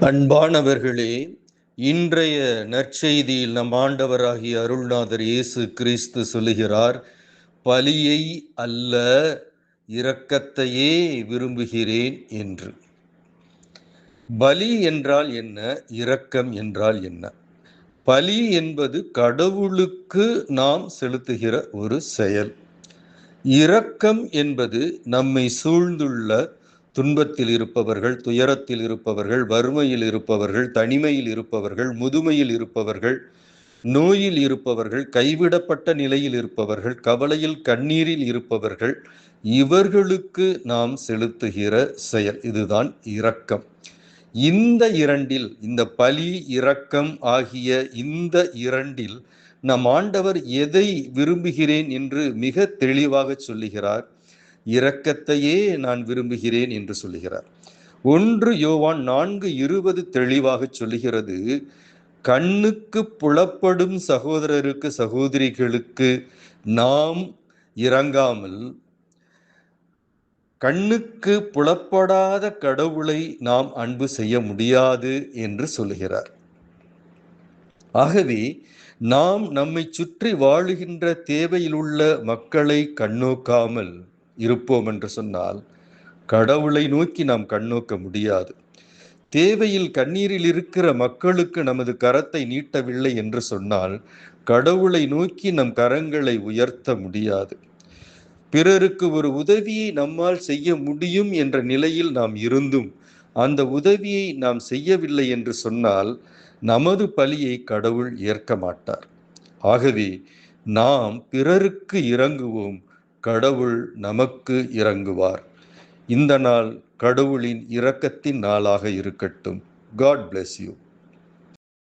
அன்பானவர்களே, இன்றைய நற்செய்தியில் நம் ஆண்டவராகிய அருள்நாதர் இயேசு கிறிஸ்து சொல்லுகிறார், பலியை அல்ல இரக்கத்தையே விரும்புகிறேன் என்று. பலி என்றால் என்ன? இரக்கம் என்றால் என்ன? பலி என்பது கடவுளுக்கு நாம் செலுத்துகிற ஒரு செயல். இரக்கம் என்பது நம்மை சூழ்ந்துள்ள துன்பத்தில் இருப்பவர்கள், துயரத்தில் இருப்பவர்கள், வறுமையில் இருப்பவர்கள், தனிமையில் இருப்பவர்கள், முதுமையில் இருப்பவர்கள், நோயில் இருப்பவர்கள், கைவிடப்பட்ட நிலையில் இருப்பவர்கள், கவலையில் கண்ணீரில் இருப்பவர்கள், இவர்களுக்கு நாம் செலுத்துகிற செயல். இதுதான் இரக்கம். இந்த இரண்டில், இந்த பலி இரக்கம் ஆகிய இந்த இரண்டில் நம் ஆண்டவர் எதை விரும்புகிறேன் என்று மிக தெளிவாக சொல்லுகிறார். இரக்கத்தையே நான் விரும்புகிறேன் என்று சொல்லுகிறார். 1 யோவான் 4:20 தெளிவாக சொல்லுகிறது, கண்ணுக்கு புலப்படும் சகோதரருக்கு சகோதரிகளுக்கு நாம் இரங்காமல் கண்ணுக்கு புலப்படாத கடவுளை நாம் அன்பு செய்ய முடியாது என்று சொல்லுகிறார். ஆகவே நாம் நம்மை சுற்றி வாழுகின்ற தேவையிலுள்ள மக்களை கண்ணோக்காமல் இருப்போம் என்று சொன்னால் கடவுளை நோக்கி நாம் கண்ணோக்க முடியாது. தேவையில் கண்ணீரில் இருக்கிற மக்களுக்கு நமது கரத்தை நீட்டவில்லை என்று சொன்னால் கடவுளை நோக்கி நம் கரங்களை உயர்த்த முடியாது. பிறருக்கு ஒரு உதவியை நம்மால் செய்ய முடியும் என்ற நிலையில் நாம் இருந்தும் அந்த உதவியை நாம் செய்யவில்லை என்று சொன்னால் நமது பலியை கடவுள் ஏற்க மாட்டார். ஆகவே நாம் பிறருக்கு இரங்குவோம், கடவுள் நமக்கு இரங்குவார். இந்த நாள் கடவுளின் இரக்கத்தின் நாளாக இருக்கட்டும். God bless you.